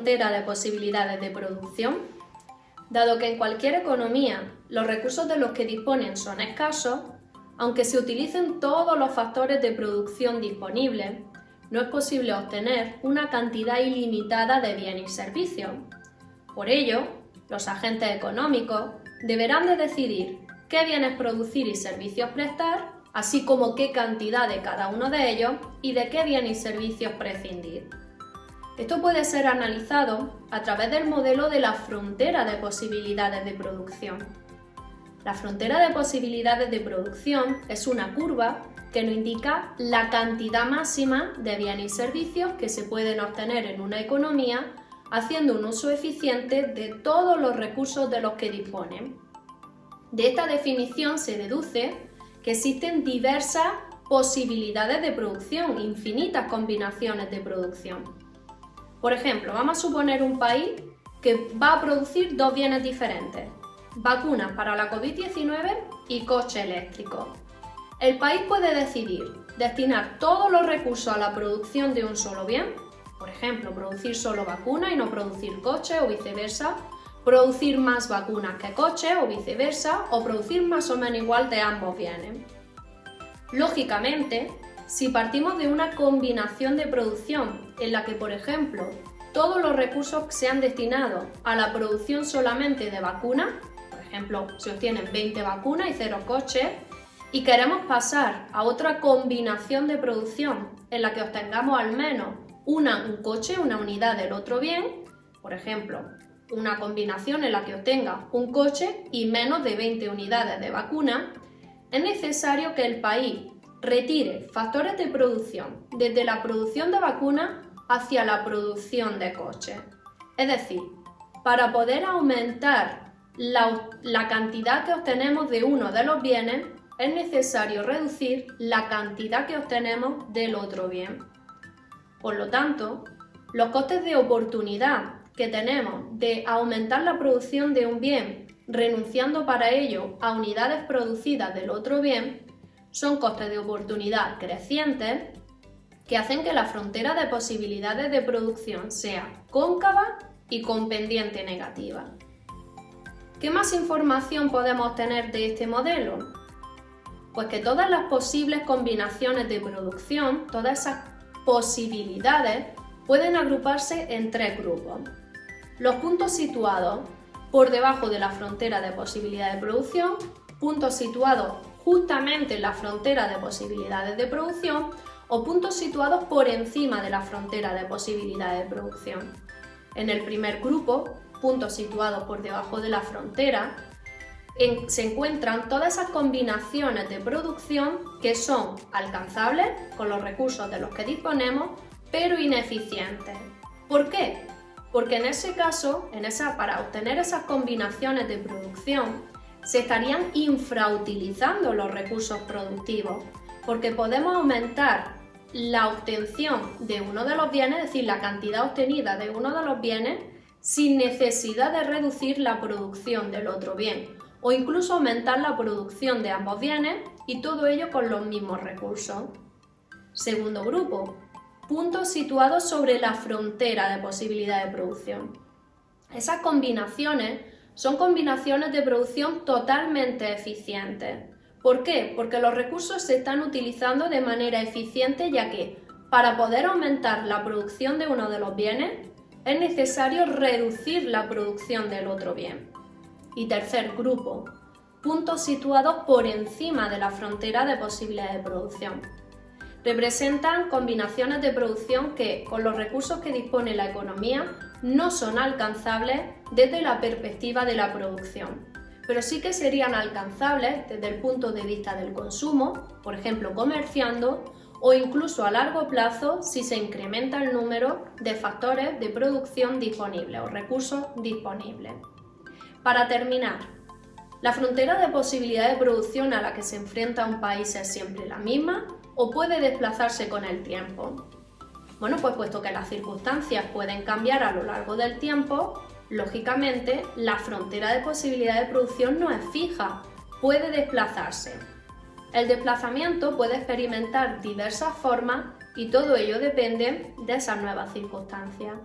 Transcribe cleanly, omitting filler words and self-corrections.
frontera de posibilidades de producción? Dado que en cualquier economía los recursos de los que disponen son escasos, aunque se utilicen todos los factores de producción disponibles, no es posible obtener una cantidad ilimitada de bienes y servicios. Por ello, los agentes económicos deberán de decidir qué bienes producir y servicios prestar, así como qué cantidad de cada uno de ellos y de qué bienes y servicios prescindir. Esto puede ser analizado a través del modelo de la frontera de posibilidades de producción. La frontera de posibilidades de producción es una curva que nos indica la cantidad máxima de bienes y servicios que se pueden obtener en una economía haciendo un uso eficiente de todos los recursos de los que disponen. De esta definición se deduce que existen diversas posibilidades de producción, infinitas combinaciones de producción. Por ejemplo, vamos a suponer un país que va a producir dos bienes diferentes: vacunas para la COVID-19 y coche eléctrico. El país puede decidir destinar todos los recursos a la producción de un solo bien, por ejemplo, producir solo vacunas y no producir coches o viceversa, producir más vacunas que coches o viceversa, o producir más o menos igual de ambos bienes. Lógicamente, si partimos de una combinación de producción en la que, por ejemplo, todos los recursos sean destinados a la producción solamente de vacunas, por ejemplo, se obtienen 20 vacunas y 0 coches, y queremos pasar a otra combinación de producción en la que obtengamos al menos un coche, una unidad del otro bien, por ejemplo, una combinación en la que obtenga un coche y menos de 20 unidades de vacuna, es necesario que el país retire factores de producción desde la producción de vacunas hacia la producción de coches. Es decir, para poder aumentar la cantidad que obtenemos de uno de los bienes, es necesario reducir la cantidad que obtenemos del otro bien. Por lo tanto, los costes de oportunidad que tenemos de aumentar la producción de un bien, renunciando para ello a unidades producidas del otro bien, son costes de oportunidad crecientes que hacen que la frontera de posibilidades de producción sea cóncava y con pendiente negativa. ¿Qué más información podemos obtener de este modelo? Pues que todas las posibles combinaciones de producción, todas esas posibilidades, pueden agruparse en tres grupos. Los puntos situados por debajo de la frontera de posibilidad de producción, puntos situados justamente en la frontera de posibilidades de producción o puntos situados por encima de la frontera de posibilidades de producción. En el primer grupo, puntos situados por debajo de la frontera, se encuentran todas esas combinaciones de producción que son alcanzables con los recursos de los que disponemos, pero ineficientes. ¿Por qué? Porque en ese caso, para obtener esas combinaciones de producción, se estarían infrautilizando los recursos productivos, porque podemos aumentar la obtención de uno de los bienes, es decir, la cantidad obtenida de uno de los bienes, sin necesidad de reducir la producción del otro bien, o incluso aumentar la producción de ambos bienes, y todo ello con los mismos recursos. Segundo grupo, puntos situados sobre la frontera de posibilidad de producción. Esas combinaciones son combinaciones de producción totalmente eficientes. ¿Por qué? Porque los recursos se están utilizando de manera eficiente, ya que para poder aumentar la producción de uno de los bienes es necesario reducir la producción del otro bien. Y tercer grupo, puntos situados por encima de la frontera de posibilidad de producción. Representan combinaciones de producción que, con los recursos que dispone la economía, no son alcanzables desde la perspectiva de la producción, pero sí que serían alcanzables desde el punto de vista del consumo, por ejemplo comerciando, o incluso a largo plazo si se incrementa el número de factores de producción disponibles o recursos disponibles. Para terminar, ¿la frontera de posibilidad de producción a la que se enfrenta un país es siempre la misma o puede desplazarse con el tiempo? Bueno, pues puesto que las circunstancias pueden cambiar a lo largo del tiempo, lógicamente la frontera de posibilidad de producción no es fija, puede desplazarse. El desplazamiento puede experimentar diversas formas y todo ello depende de esas nuevas circunstancias.